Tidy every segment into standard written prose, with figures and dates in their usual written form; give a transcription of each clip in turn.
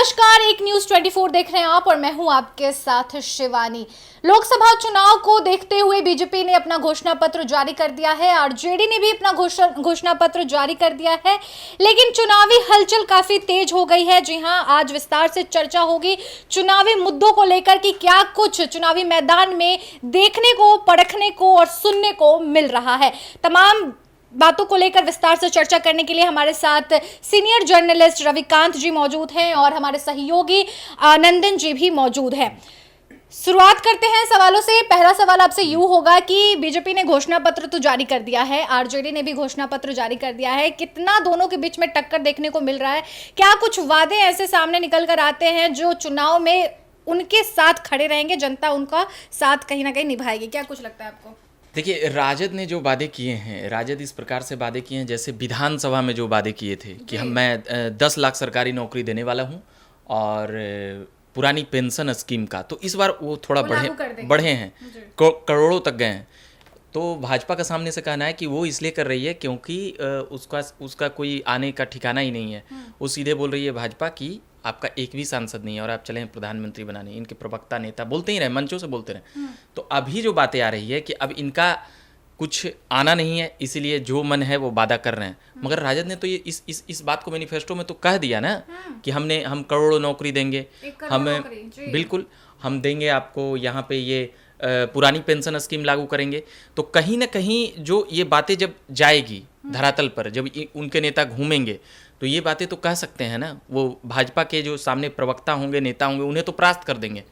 नमस्कार, एक न्यूज 24 देख रहे हैं आप और मैं हूं आपके साथ शिवानी। लोकसभा चुनाव को देखते हुए बीजेपी ने अपना घोषणा पत्र जारी कर दिया है, आरजेडी ने भी अपना घोषणा पत्र जारी कर दिया है। लेकिन चुनावी हलचल काफी तेज हो गई है। जी हां, आज विस्तार से चर्चा होगी चुनावी मुद्दों को लेकर कि क्या कुछ चुनावी मैदान में देखने को, परखने को और सुनने को मिल रहा है। तमाम बातों को लेकर विस्तार से चर्चा करने के लिए हमारे साथ सीनियर जर्नलिस्ट रविकांत जी मौजूद हैं और हमारे सहयोगी आनंदन जी भी मौजूद हैं। शुरुआत करते हैं सवालों से। पहला सवाल आपसे यूं होगा कि बीजेपी ने घोषणा पत्र तो जारी कर दिया है, आरजेडी ने भी घोषणा पत्र जारी कर दिया है। कितना दोनों के बीच में टक्कर देखने को मिल रहा है? क्या कुछ वादे ऐसे सामने निकल कर आते हैं जो चुनाव में उनके साथ खड़े रहेंगे, जनता उनका साथ कहीं ना कहीं निभाएगी? क्या कुछ लगता है आपको? देखिए, राजद ने जो वादे किए हैं, राजद इस प्रकार से वादे किए हैं जैसे विधानसभा में जो वादे किए थे कि मैं 10 लाख सरकारी नौकरी देने वाला हूं और पुरानी पेंशन स्कीम का, तो इस बार वो थोड़ा बढ़े हैं, करोड़ों तक गए हैं। तो भाजपा का सामने से कहना है कि वो इसलिए कर रही है क्योंकि उसका कोई आने का ठिकाना ही नहीं है। वो सीधे बोल रही है भाजपा की आपका एक भी सांसद नहीं है और आप चले प्रधानमंत्री बनाने। इनके प्रवक्ता नेता बोलते ही रहे, मंचों से बोलते रहे। तो अभी जो बातें आ रही है कि अब इनका कुछ आना नहीं है, इसीलिए जो मन है वो वादा कर रहे हैं। मगर राजद ने तो ये इस बात को मैनिफेस्टो में तो कह दिया ना कि हम करोड़ों नौकरी देंगे, बिल्कुल हम देंगे आपको, यहाँ पे ये पुरानी पेंशन स्कीम लागू करेंगे। तो कहीं ना कहीं जो ये बातें जब जाएगी धरातल पर, जब उनके नेता घूमेंगे तो ये बातें तो कह सकते हैं ना, वो भाजपा के जो सामने प्रवक्ता होंगे, नेता होंगे, उन्हें तो परास्त कर देंगे।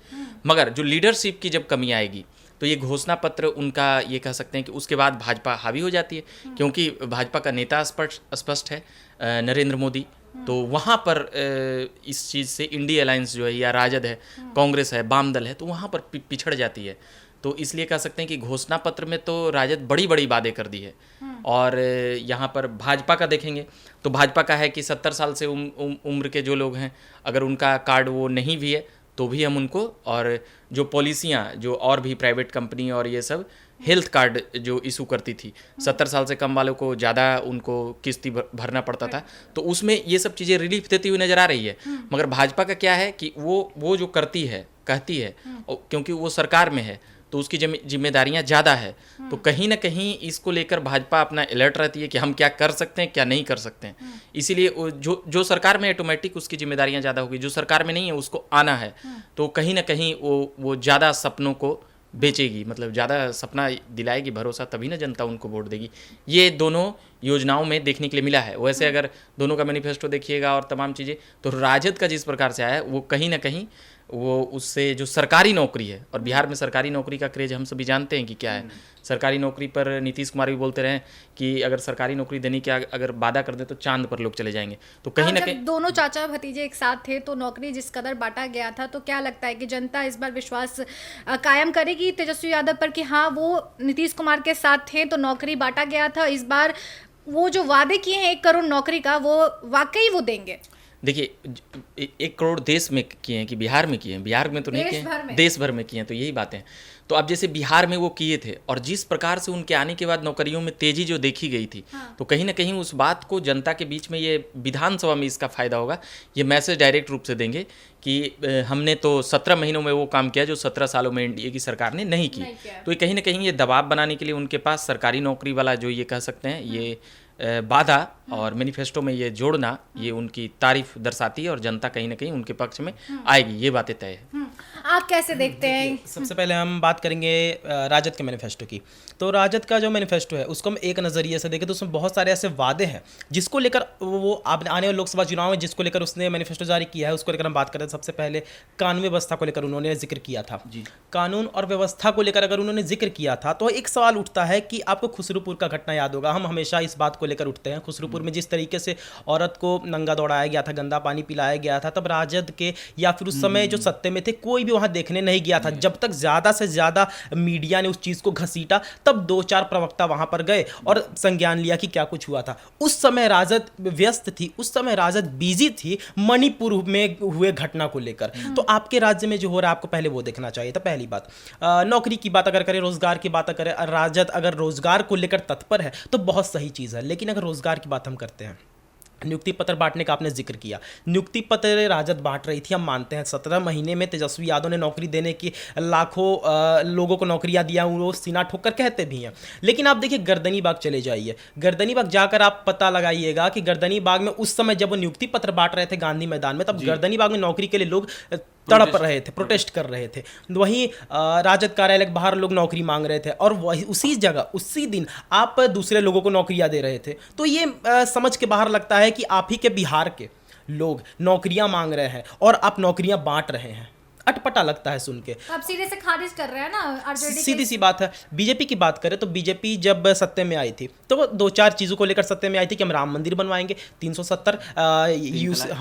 मगर जो लीडरशिप की जब कमी आएगी तो ये घोषणा पत्र उनका, ये कह सकते हैं कि उसके बाद भाजपा हावी हो जाती है, क्योंकि भाजपा का नेता स्पष्ट है नरेंद्र मोदी। तो वहाँ पर इस चीज़ से इंडिया अलायंस जो है या राजद है, कांग्रेस है, वाम दल है, तो वहाँ पर पिछड़ जाती है। तो इसलिए कह सकते हैं कि घोषणा पत्र में तो राजद बड़ी बड़ी वादे कर दी है। और यहाँ पर भाजपा का देखेंगे तो भाजपा का है कि 70 साल से उम्र के जो लोग हैं, अगर उनका कार्ड वो नहीं भी है तो भी हम उनको, और जो पॉलिसियाँ जो और भी प्राइवेट कंपनी और ये सब हेल्थ कार्ड जो इशू करती थी, 70 साल से कम वालों को ज़्यादा उनको किस्ती भरना पड़ता था, तो उसमें ये सब चीज़ें रिलीफ देती हुई नज़र आ रही है। मगर भाजपा का क्या है कि वो जो करती है, कहती है, क्योंकि वो सरकार में है तो उसकी जिम्मेदारियां ज़्यादा है। तो कहीं ना कहीं इसको लेकर भाजपा अपना अलर्ट रहती है कि हम क्या कर सकते हैं, क्या नहीं कर सकते हैं। इसीलिए जो सरकार में ऑटोमेटिक उसकी जिम्मेदारियां ज़्यादा होगी, जो सरकार में नहीं है उसको आना है। तो कहीं ना कहीं वो ज़्यादा सपनों को बेचेगी, मतलब ज़्यादा सपना दिलाएगी, भरोसा, तभी ना जनता उनको वोट देगी। ये दोनों योजनाओं में देखने के लिए मिला है। वैसे अगर दोनों का मैनिफेस्टो देखिएगा और तमाम चीज़ें, तो राजद का जिस प्रकार से आया है वो कहीं ना कहीं वो उससे जो सरकारी नौकरी है, और बिहार में सरकारी नौकरी का क्रेज हम सभी जानते हैं कि क्या है। सरकारी नौकरी पर नीतीश कुमार भी बोलते रहे कि अगर सरकारी नौकरी देने की अगर वादा कर दे तो चांद पर लोग चले जाएंगे। तो कहीं ना कहीं दोनों चाचा भतीजे एक साथ थे तो नौकरी जिस कदर बांटा गया था, तो क्या लगता है कि जनता इस बार विश्वास कायम करेगी तेजस्वी यादव पर कि हाँ, वो नीतीश कुमार के साथ थे तो नौकरी बांटा गया था, इस बार वो जो वादे किए हैं 1 करोड़ नौकरी का, वो वाकई वो देंगे? देखिए, 1 करोड़ देश में किए हैं कि बिहार में किए हैं? बिहार में तो नहीं किए, देश भर में किए हैं। तो यही बातें हैं। तो अब जैसे बिहार में वो किए थे और जिस प्रकार से उनके आने के बाद नौकरियों में तेजी जो देखी गई थी, तो कहीं ना कहीं उस बात को जनता के बीच में, ये विधानसभा में इसका फायदा होगा। ये मैसेज डायरेक्ट रूप से देंगे कि हमने तो 17 महीनों में वो काम किया जो 17 सालों में एनडीए की सरकार ने नहीं की। तो ये कहीं ना कहीं ये दबाव बनाने के लिए उनके पास सरकारी नौकरी वाला जो ये कह सकते हैं ये वादा और मैनिफेस्टो में ये जोड़ना, ये उनकी तारीफ दर्शाती है और जनता कहीं ना कहीं उनके पक्ष में आएगी, ये बातें तय है। आप कैसे देखते हैं? सबसे पहले हम बात करेंगे राजद के मैनिफेस्टो की। तो राजद का जो मैनिफेस्टो है उसको हम एक नज़रिए से देखें तो उसमें बहुत सारे ऐसे वादे हैं जिसको लेकर वो आने वाले लोकसभा चुनाव में जिसको लेकर उसने मैनिफेस्टो जारी किया है, उसको लेकर हम बात करें। सबसे पहले कानून व्यवस्था को लेकर उन्होंने जिक्र किया था। कानून और व्यवस्था को लेकर अगर उन्होंने जिक्र किया था तो एक सवाल उठता है कि आपको खुसरूपुर का घटना याद होगा। हम हमेशा इस बात को लेकर उठते हैं, खुसरूपुर में जिस तरीके से औरत को नंगा दौड़ाया गया था, गंदा पानी पिलाया गया था, तब राजद के या फिर उस समय जो सत्ते में थे कोई भी वहां देखने नहीं गया था। जब तक ज्यादा से ज्यादा मीडिया ने उस चीज को घसीटा, तब 2-4 प्रवक्ता वहां पर गए और संज्ञान लिया कि क्या कुछ हुआ था। उस समय राजद व्यस्त थी, उस समय राजद बिजी थी मणिपुर में हुए घटना को लेकर। तो आपके राज्य में जो हो रहा है आपको पहले वो देखना चाहिए था। पहली बात, नौकरी की बात अगर करें, रोजगार की बात करें, राजद अगर रोजगार को लेकर तत्पर है तो बहुत सही चीज है। लेकिन अगर रोजगार की बात हम करते हैं नियुक्ति पत्र बांटने का आपने जिक्र किया। नियुक्ति पत्र राजद बांट रही थी, हम मानते हैं। 17 महीने में तेजस्वी यादव ने नौकरी देने की लाखों लोगों को नौकरियां दिया, वो सीना ठोक कर कहते भी हैं। लेकिन आप देखिए गर्दनी बाग चले जाइए, गर्दनी बाग जाकर आप पता लगाइएगा कि गर्दनी बाग में उस समय जब वो नियुक्ति पत्र बांट रहे थे गांधी मैदान में, तब गर्दनी बाग में नौकरी के लिए लोग तड़प रहे थे, प्रोटेस्ट कर रहे थे। वहीं राजद कार्यालय के बाहर लोग नौकरी मांग रहे थे, और वही उसी जगह उसी दिन आप दूसरे लोगों को नौकरियां दे रहे थे। तो ये समझ के बाहर लगता है कि आप ही के बिहार के लोग नौकरियां मांग रहे हैं और आप नौकरियां बांट रहे हैं। अटपटा लगता है सुन के। आप सीधे से खारिज कर रहे हैं ना आरजेडी। सीधी सी बात है। बीजेपी की बात करें तो बीजेपी जब सत्ते में आई थी तो वो 2-4 चीज़ों को लेकर सत्ते में आई थी कि हम राम मंदिर बनवाएंगे, 370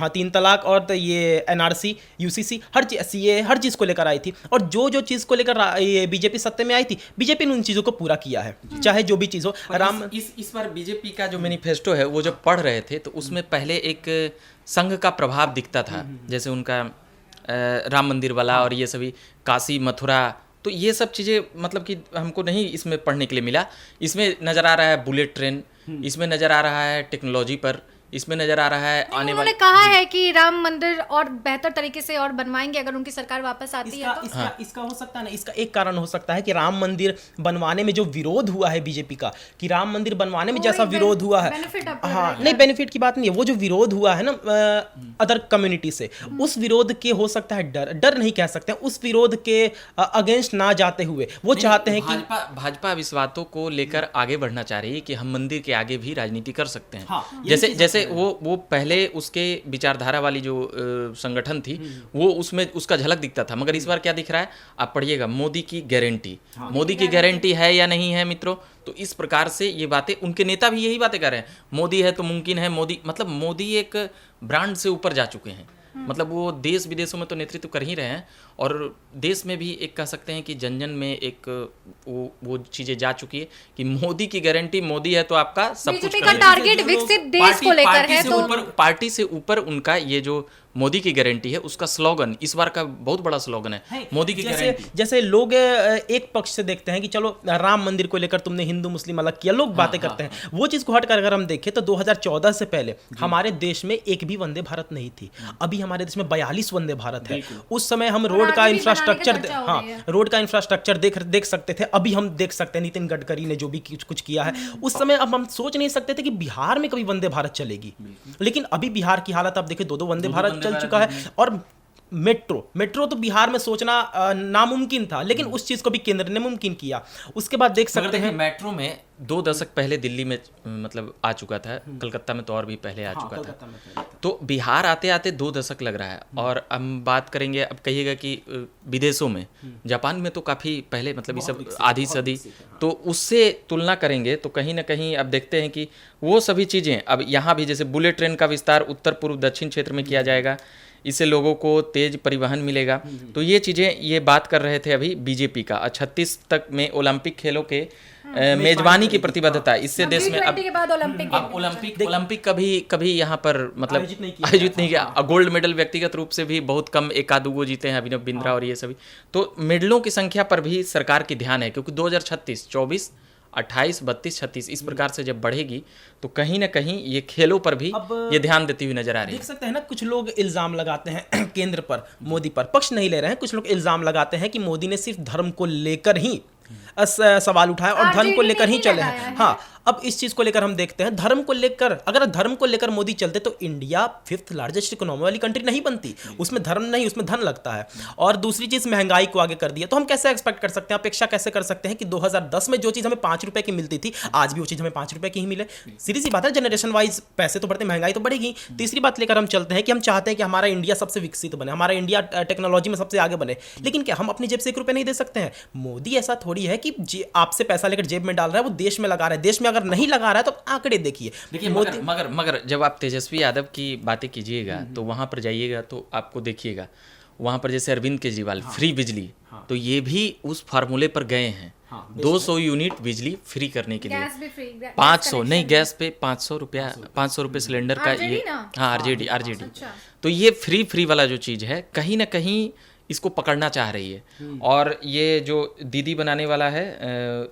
3 तलाक और तो ये NRC UCC हर चीज़, ये हर चीज़ को लेकर आई थी। और जो चीज़ को लेकर ये बीजेपी सत्ते में आई थी, बीजेपी ने उन चीज़ों को पूरा किया है, चाहे जो भी चीज़ हो। राम इस बार बीजेपी का जो मैनिफेस्टो है वो जब पढ़ रहे थे तो उसमें पहले एक संघ का प्रभाव दिखता था, जैसे उनका राम मंदिर वाला और ये सभी काशी मथुरा, तो ये सब चीज़ें मतलब कि हमको नहीं इसमें पढ़ने के लिए मिला। इसमें नज़र आ रहा है बुलेट ट्रेन, इसमें नज़र आ रहा है टेक्नोलॉजी पर, इसमें नज़र आ रहा है आने वाले। उन्होंने कहा है कि राम मंदिर और बेहतर तरीके से और बनवाएंगे अगर उनकी सरकार वापस आती है तो। इसका हो सकता है ना, इसका एक कारण हो सकता है कि राम मंदिर बनवाने में जो विरोध हुआ है बीजेपी का, कि राम मंदिर बनवाने में जैसा विरोध हुआ है, हाँ नहीं बेनिफिट की बात नहीं है, वो जो विरोध हुआ है ना अदर कम्युनिटी से, उस विरोध के हो सकता है डर नहीं कह सकते, उस विरोध के अगेंस्ट ना जाते हुए वो चाहते हैं कि भाजपा इस बातों को लेकर आगे बढ़ना चाह रही है कि हम मंदिर के आगे भी राजनीति कर सकते हैं। हाँ, जैसे वो पहले उसके विचारधारा वाली जो संगठन थी वो उसमें उसका झलक दिखता था, मगर इस बार क्या दिख रहा है आप पढ़िएगा, मोदी की गारंटी, मोदी की गारंटी है या नहीं है मित्रों। तो इस प्रकार से ये बातें, उनके नेता भी यही बातें कर रहे हैं, मोदी है तो मुमकिन है, मोदी मतलब मोदी एक ब्रांड से ऊपर जा चुके हैं, मतलब वो देश विदेशों में तो नेतृत्व कर ही रहे हैं और देश में भी एक कह सकते हैं कि जन जन में एक वो चीजें जा चुकी है कि मोदी की गारंटी, मोदी है तो आपका सब कुछ बीजेपी का टारगेट विकसित देश को लेकर है, तो पार्टी से ऊपर उनका ये जो मोदी की गारंटी है उसका स्लोगन इस बार का बहुत बड़ा स्लोगन है, मोदी की गारंटी। जैसे लोग एक पक्ष से देखते हैं कि चलो राम मंदिर को लेकर तुमने हिंदू मुस्लिम अलग किया, लोग बातें करते हैं, वो चीज को हटकर अगर हम देखें तो 2014 से पहले हमारे देश में एक भी वंदे भारत नहीं थी, अभी हमारे देश में 42 वंदे भारत है। उस समय हम रोड का इंफ्रास्ट्रक्चर, हाँ रोड का इंफ्रास्ट्रक्चर देख सकते थे, अभी हम देख सकते हैं नितिन गडकरी ने जो भी कुछ किया है उस समय। अब हम सोच नहीं सकते थे कि बिहार में कभी वंदे भारत चलेगी, लेकिन अभी बिहार की हालत आप देखिए, 2 वंदे भारत चल चुका है। और मेट्रो तो बिहार में सोचना नामुमकिन था, लेकिन उस चीज को भी केंद्र ने मुमकिन किया। उसके बाद देख सकते हैं मेट्रो में 2 दशक पहले दिल्ली में मतलब आ चुका था, कलकत्ता में तो और भी पहले आ चुका था, तो बिहार आते आते 2 दशक लग रहा है। और हम बात करेंगे, अब कहिएगा कि विदेशों में, जापान में तो काफ़ी पहले मतलब ये सब आधी सदी, तो उससे तुलना करेंगे तो कहीं ना कहीं अब देखते हैं कि वो सभी चीज़ें अब यहाँ भी, जैसे बुलेट ट्रेन का विस्तार उत्तर पूर्व दक्षिण क्षेत्र में किया जाएगा, इससे लोगों को तेज परिवहन मिलेगा। तो ये चीज़ें, ये बात कर रहे थे अभी बीजेपी का 36 तक में ओलंपिक खेलों के मेजबानी की प्रतिबद्धता, इससे देश में अब ओलंपिक कभी यहाँ पर मतलब आयोजित नहीं किया। गोल्ड मेडल व्यक्तिगत रूप से भी बहुत कम, 1-2 जीते हैं अभिनव बिंद्रा और ये सभी, तो मेडलों की संख्या पर भी सरकार की ध्यान है, क्योंकि 2036, 24, 28, 32, 36 इस प्रकार से जब बढ़ेगी तो कहीं ना कहीं ये खेलों पर भी ये ध्यान देती हुई नजर आ रही है। देख सकते हैं ना, कुछ लोग इल्जाम लगाते हैं केंद्र पर, मोदी पर, पक्ष नहीं ले रहे हैं, कुछ लोग इल्जाम लगाते हैं कि मोदी ने सिर्फ धर्म को लेकर ही सवाल उठाया और धर्म को लेकर ही चले हैं। हाँ, अब इस चीज को लेकर हम देखते हैं, धर्म को लेकर, अगर धर्म को लेकर मोदी चलते तो इंडिया 5th लार्जेस्ट इकोनॉमी वाली कंट्री नहीं बनती, उसमें धर्म नहीं, उसमें धन लगता है। और दूसरी चीज, महंगाई को आगे कर दिया, तो हम कैसे एक्सपेक्ट कर सकते हैं, अपेक्षा कैसे कर सकते हैं कि 2010 में जो चीज हमें 5 रुपए की मिलती थी, आज भी वो चीज हमें 5 रुपए की ही मिले। सीधी सी बात है, जनरेशन वाइज पैसे तो बढ़ते, महंगाई तो बढ़ेगी। तीसरी बात लेकर हम चलते हैं कि हम चाहते हैं कि हमारा इंडिया सबसे विकसित बने, हमारा इंडिया टेक्नोलॉजी में सबसे आगे बने, लेकिन क्या हम अपनी जेब से 1 रुपए नहीं दे सकते हैं? मोदी ऐसा थोड़ी है कि आपसे पैसा लेकर जेब में डाल रहा है, वो देश में लगा रहा है, देश में अगर नहीं लगा रहा है तो आंकड़े देखिए। मगर जब आप तेजस्वी यादव की बातें कीजिएगा तो वहां पर जाइएगा तो आपको देखिएगा, वहां पर जैसे अरविंद केजरीवाल फ्री बिजली, तो ये भी उस फार्मूले पर गए हैं, 200 यूनिट बिजली फ्री करने के लिए, 500 नहीं, गैस पे 500 रुपये सिलेंडर का, ये हाँ आरजेडी। तो ये फ्री वाला जो चीज़ है, कहीं ना कहीं इसको पकड़ना चाह रही है। और ये जो दीदी बनाने वाला है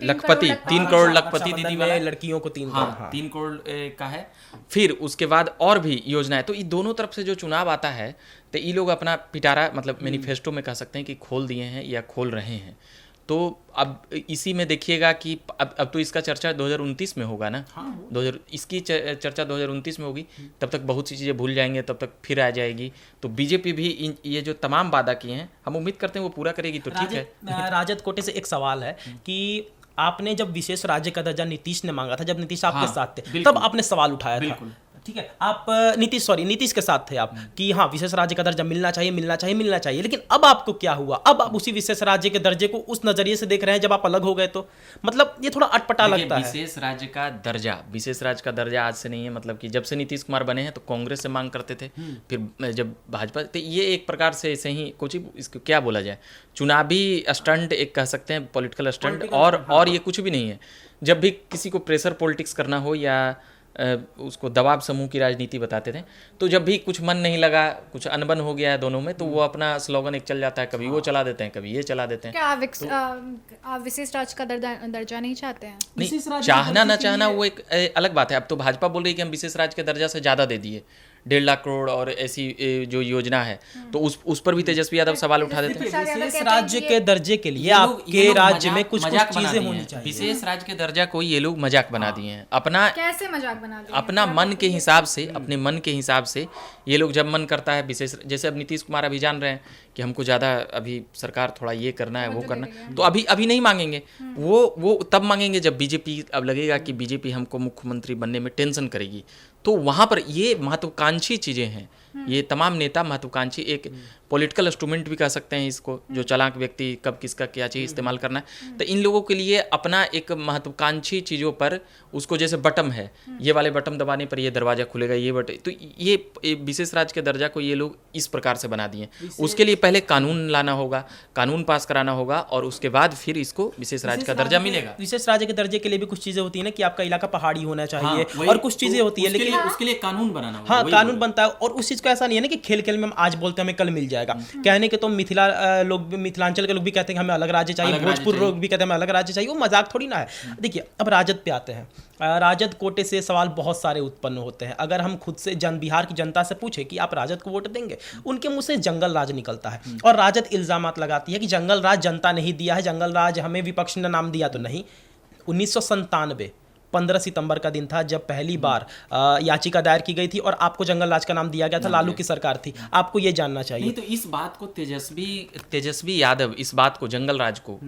लखपति, 3 करोड़ लखपति दीदी वाला है, लड़कियों को 3 हाँ 3 करोड़ का है। फिर उसके बाद और भी योजनाएं, तो ये दोनों तरफ से जो चुनाव आता है तो ये लोग अपना पिटारा मतलब मैनिफेस्टो में कह सकते हैं कि खोल दिए हैं या खोल रहे हैं। तो अब इसी में देखिएगा कि अब तो इसका चर्चा 2029 में होगा ना, हाँ। 2000 इसकी चर्चा 2029 में होगी, तब तक बहुत सी चीज़ें भूल जाएंगे, तब तक फिर आ जाएगी। तो बीजेपी भी ये जो तमाम वादा किए हैं हम उम्मीद करते हैं वो पूरा करेगी तो ठीक है। राजद कोटे से एक सवाल है कि आपने जब विशेष राज्य का दर्जा नीतीश ने मांगा था, जब नीतीश आपके साथ थे, तब आपने सवाल उठाया था, ठीक है, आप नीतीश के साथ थे आप कि हाँ विशेष राज्य का दर्जा मिलना चाहिए मिलना चाहिए मिलना चाहिए। लेकिन अब आपको क्या हुआ? अब आप उसी विशेष राज्य के दर्जे को उस नजरिए से देख रहे हैं जब आप अलग हो गए, तो मतलब ये थोड़ा अटपटा लगता है। विशेष राज्य का दर्जा आज से नहीं है, मतलब कि जब से नीतीश कुमार बने हैं तो कांग्रेस से मांग करते थे, फिर जब भाजपा, तो ये एक प्रकार से ऐसे ही कुछ इसको क्या बोला जाए, चुनावी स्टंट एक कह सकते हैं, पॉलिटिकल स्टंट, और ये कुछ भी नहीं है। जब भी किसी को प्रेशर पॉलिटिक्स करना हो या उसको दबाव समूह की राजनीति बताते थे, तो जब भी कुछ मन नहीं लगा, कुछ अनबन हो गया है दोनों में, तो वो अपना स्लोगन एक चल जाता है, कभी वो चला देते हैं कभी ये चला देते हैं। क्या आप विशेष राज्य का दर्जा नहीं चाहते हैं? नहीं, चाहना ना चाहना वो एक अलग बात है। अब तो भाजपा बोल रही है कि हम विशेष राज्य के दर्जा से ज़्यादा दे दिए, 1.5 लाख करोड़, और ऐसी जो योजना है तो उस पर भी तेजस्वी यादव सवाल उठा देते हैं। विशेष राज्य के दर्जे के लिए आपके राज्य में कुछ चीजें होनी चाहिए। विशेष राज्य के दर्जा को ये लोग मजाक बना दिए हैं, अपना कैसे मजाक बना दिए? अपना मन के हिसाब से, अपने मन के हिसाब से ये लोग जब मन करता है विशेष, जैसे अब नीतीश कुमार अभी जान रहे हैं कि हमको ज़्यादा अभी सरकार थोड़ा ये करना है वो करना है, तो अभी नहीं मांगेंगे, वो तब मांगेंगे जब बीजेपी, अब लगेगा कि बीजेपी हमको मुख्यमंत्री बनने में टेंशन करेगी, तो वहाँ पर ये महत्वाकांक्षी चीज़ें हैं। ये तमाम नेता महत्वाकांक्षी, एक पॉलिटिकल इंस्ट्रूमेंट भी कह सकते हैं इसको, जो चालाक व्यक्ति कब किसका क्या चीज़ इस्तेमाल करना है, तो इन लोगों के लिए अपना एक महत्वाकांक्षी चीज़ों पर, उसको जैसे बटन है, ये वाले बटन दबाने पर ये दरवाजा खुलेगा, ये बटन, तो ये विशेष राज्य के दर्जा को ये लोग इस प्रकार से बना दिए। उसके लिए पहले कानून लाना होगा, कानून पास कराना होगा, और उसके बाद फिर इसको विशेष राज्य का दर्जा मिलेगा। विशेष राज्य के दर्जे के लिए भी कुछ चीज़ें होती है ना, कि आपका इलाका पहाड़ी होना चाहिए, और कुछ चीज़ें होती है, लेकिन उसके लिए कानून बनाना होगा। हाँ, कानून बनता है, और उस चीज़ को ऐसा नहीं है ना कि खेल खेल में हम आज बोलते हैं हमें कल मिल जाएगा। कहने के तो मिथिलांचल के लोग भी कहते हैं कि हमें अलग राज्य चाहिए, भोजपुर लोग भी कहते हैं हमें अलग राज्य चाहिए, वो मजाक थोड़ी ना है। देखिए, अब राजद पे आते हैं। राजद कोटे से सवाल बहुत सारे उत्पन्न होते हैं। अगर हम खुद से बिहार की जनता से पूछे कि आप राजद को वोट देंगे, उनके मुंह से जंगल राज निकलता है, और राजद इल्जामात लगाती है कि जंगल राज जनता नहीं दिया है, जंगल राज हमें विपक्ष ने नाम दिया। तो नहीं, 1997 15 सितंबर का दिन था जब पहली बार याचिका दायर की गई थी, और आपको जंगल राज का नाम दिया गया था, लालू की सरकार थी। आपको ये जानना चाहिए। नहीं, तो इस बात को तेजस्वी यादव, इस बात को, जंगल राज को,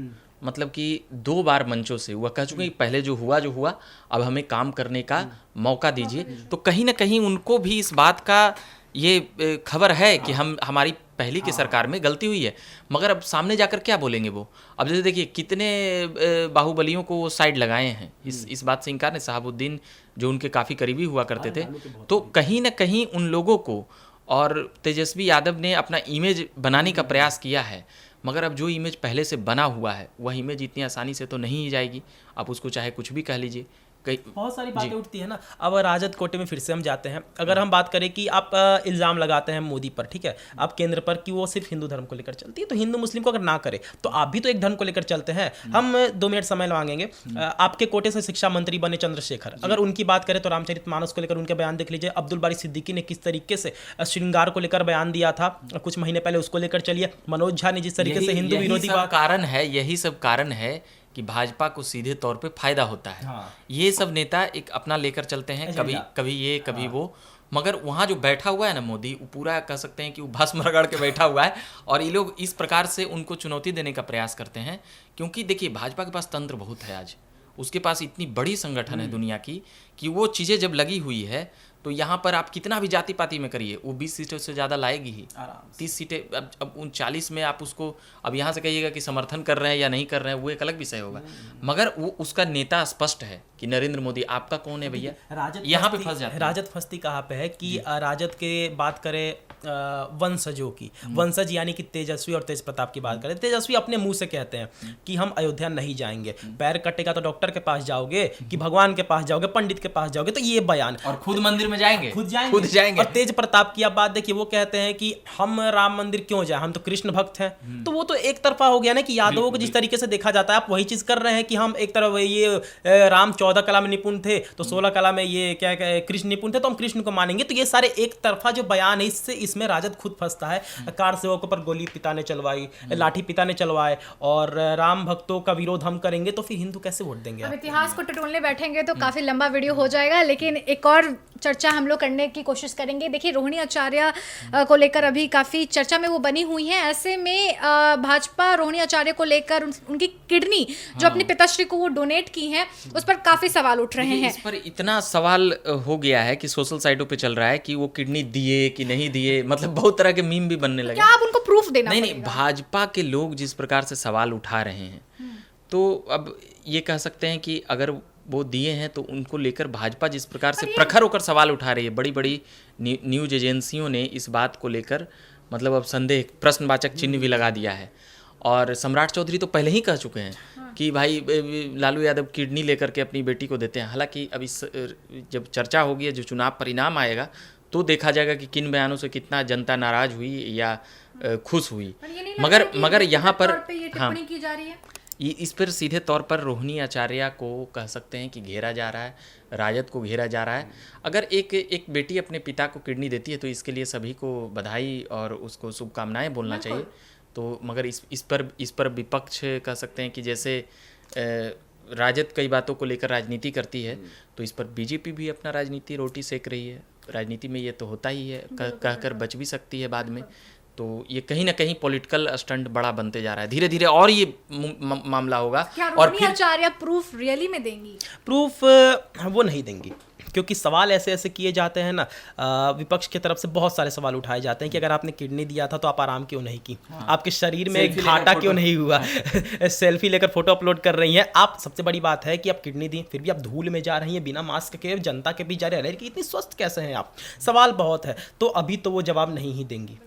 मतलब कि 2 बार मंचों से वह कह चुके हैं कि पहले जो हुआ, अब हमें काम करने का मौका दीजिए। तो कहीं ना कहीं उनको भी इस बात का ये खबर है कि हमारी पहली की सरकार में गलती हुई है, मगर अब सामने जाकर क्या बोलेंगे वो? अब जैसे देखिए कितने बाहुबलियों को वो साइड लगाए हैं, इस बात से इनकार नहीं। शहाबुद्दीन जो उनके काफ़ी करीबी हुआ करते थे, तो कहीं ना कहीं उन लोगों को, और तेजस्वी यादव ने अपना इमेज बनाने का प्रयास किया है, मगर अब जो इमेज पहले से बना हुआ है वह इमेज इतनी आसानी से तो नहीं जाएगी। आप उसको चाहे कुछ भी कह लीजिए, बहुत सारी बातें उठती है ना। अब राजद कोटे में फिर से हम जाते हैं। अगर हम बात करें कि आप इल्ज़ाम लगाते हैं मोदी पर, ठीक है, आप केंद्र पर, कि वो सिर्फ हिंदू धर्म को लेकर चलती है, तो हिंदू मुस्लिम को अगर ना करे तो आप भी तो एक धर्म को लेकर चलते हैं। हम 2 मिनट समय मांगेंगे। आपके कोटे से शिक्षा मंत्री बने चंद्रशेखर, अगर उनकी बात करें तो रामचरितमानस को लेकर उनके बयान देख लीजिए। अब्दुल बारी सिद्दीकी ने किस तरीके से श्रृंगार को लेकर बयान दिया था कुछ महीने पहले, उसको लेकर चलिए। मनोज झा ने जिस तरीके से हिंदू विरोधी यही सब कारण है कि भाजपा को सीधे तौर पे फायदा होता है। हाँ। ये सब नेता एक अपना लेकर चलते हैं, कभी ये कभी वो, मगर वहाँ जो बैठा हुआ है ना मोदी, वो पूरा कह सकते हैं कि वो भस्म रगड़ के बैठा हुआ है, और ये लोग इस प्रकार से उनको चुनौती देने का प्रयास करते हैं। क्योंकि देखिए भाजपा के पास तंत्र बहुत है, आज उसके पास इतनी बड़ी संगठन है दुनिया की, कि वो चीज़ें जब लगी हुई है तो यहाँ पर आप कितना भी जाति पाति में करिए, वो 20 सीटों से ज़्यादा लाएगी ही, 30 सीटें। अब उन 40 में आप उसको, अब यहाँ से कहिएगा कि समर्थन कर रहे हैं या नहीं कर रहे हैं, वो एक अलग विषय होगा, मगर वो उसका नेता स्पष्ट है कि नरेंद्र मोदी। आपका कौन है भैया? यहाँ पे फंस जाते हैं। राजद फंसती कहाँ पे है कि राजद के बात करें वंशजों की, वंशज यानी कि तेजस्वी और तेज प्रताप की बात करें, तेजस्वी अपने मुंह से कहते हैं कि हम अयोध्या नहीं जाएंगे। पैर कटेगा तो डॉक्टर के पास जाओगे कि भगवान के पास जाओगे, पंडित के पास जाओगे, तो ये बयान, और खुद मंदिर में जाएंगे, खुद जाएंगे, खुद जाएंगे। और तेज प्रताप की आप बात देखिए, वो कहते हैं कि हम राम मंदिर क्यों जाए, हम तो कृष्ण भक्त हैं। तो वो तो एक तरफा हो गया ना कि यादवों को जिस तरीके से देखा जाता है, आप वही चीज कर रहे हैं कि हम एक तरफ ये राम 14 कला में निपुण थे तो 16 कला में ये क्या कृष्ण निपुण थे तो हम कृष्ण को मानेंगे। तो ये सारे एक तरफा जो बयान है, इससे इसमें राजद खुद फंसता है। कार सेवकों पर गोली पिता ने चलवाई, लाठी पिता ने चलवाए, और राम भक्तों का विरोध हम करेंगे, तो फिर हिंदू कैसे वोट देंगे? अब इतिहास को टटोलने बैठेंगे तो काफी लंबा वीडियो हो जाएगा, लेकिन एक और चर्चा हम लोग करने की कोशिश करेंगे। देखिए, रोहिणी आचार्य को लेकर अभी काफी चर्चा में वो बनी हुई हैं। ऐसे में भाजपा रोहिणी आचार्य को लेकर उनकी किडनी जो अपने पिताश्री को वो डोनेट की हैं, उस पर काफी सवाल उठ रहे हैं। इस पर इतना सवाल हो गया है कि सोशल साइटों पे चल रहा है कि वो किडनी दिए कि नहीं दिए, मतलब बहुत तरह के मीम भी बनने लगे। क्या आप उनको प्रूफ देना नहीं, भाजपा के लोग जिस प्रकार से सवाल उठा रहे हैं, तो अब ये कह सकते हैं कि अगर वो दिए हैं तो उनको लेकर भाजपा जिस प्रकार से प्रखर होकर सवाल उठा रही है, बड़ी बड़ी न्यूज एजेंसियों ने इस बात को लेकर मतलब अब संदेह, प्रश्नवाचक चिन्ह भी लगा दिया है। और सम्राट चौधरी तो पहले ही कह चुके हैं कि भाई लालू यादव किडनी लेकर के अपनी बेटी को देते हैं। हालांकि अब इस जब चर्चा होगी, जो चुनाव परिणाम आएगा तो देखा जाएगा कि किन बयानों से कितना जनता नाराज हुई या खुश हुई। मगर यहाँ पर हाँ, की जा रही है, इस पर सीधे तौर पर रोहिणी आचार्य को कह सकते हैं कि घेरा जा रहा है, राजद को घेरा जा रहा है। अगर एक बेटी अपने पिता को किडनी देती है तो इसके लिए सभी को बधाई और उसको शुभकामनाएं बोलना चाहिए। तो मगर इस पर विपक्ष कह सकते हैं कि जैसे राजद कई बातों को लेकर राजनीति करती है, तो इस पर बीजेपी भी अपना राजनीति रोटी सेक रही है। राजनीति में ये तो होता ही है, कहकर बच भी सकती है बाद में। तो ये कहीं ना कहीं पॉलिटिकल स्टंट बड़ा बनते जा रहा है धीरे धीरे, और ये मामला होगा। और फिर आचार्य प्रूफ रियली में देंगी? प्रूफ वो नहीं देंगी, क्योंकि सवाल ऐसे ऐसे किए जाते हैं ना, विपक्ष की तरफ से बहुत सारे सवाल उठाए जाते हैं कि अगर आपने किडनी दिया था तो आप आराम क्यों नहीं की, आपके शरीर में घाटा क्यों नहीं हुआ, सेल्फी लेकर फोटो अपलोड कर रही हैं आप। सबसे बड़ी बात है कि आप किडनी दी, फिर भी आप धूल में जा रही हैं, बिना मास्क के जनता के बीच जा रहे हैं कि इतनी स्वस्थ कैसे हैं आप। सवाल बहुत है, तो अभी तो वो जवाब नहीं ही देंगी।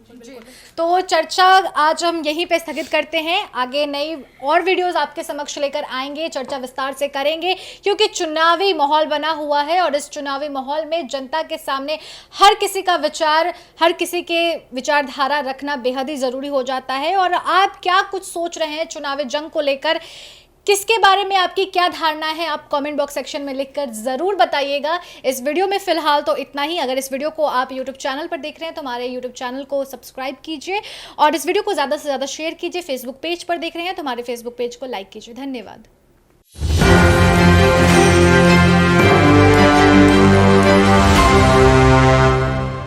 तो चर्चा आज हम यहीं पे स्थगित करते हैं। आगे नई और वीडियोस आपके समक्ष लेकर आएंगे, चर्चा विस्तार से करेंगे, क्योंकि चुनावी माहौल बना हुआ है और इस चुनावी माहौल में जनता के सामने हर किसी का विचार, हर किसी के विचारधारा रखना बेहद ही जरूरी हो जाता है। और आप क्या कुछ सोच रहे हैं चुनावी जंग को लेकर, किसके बारे में आपकी क्या धारणा है, आप कमेंट बॉक्स सेक्शन में लिखकर ज़रूर बताइएगा। इस वीडियो में फ़िलहाल तो इतना ही। अगर इस वीडियो को आप यूट्यूब चैनल पर देख रहे हैं तो हमारे यूट्यूब चैनल को सब्सक्राइब कीजिए और इस वीडियो को ज़्यादा से ज़्यादा शेयर कीजिए। फेसबुक पेज पर देख रहे हैं तो हमारे फेसबुक पेज को लाइक कीजिए। धन्यवाद।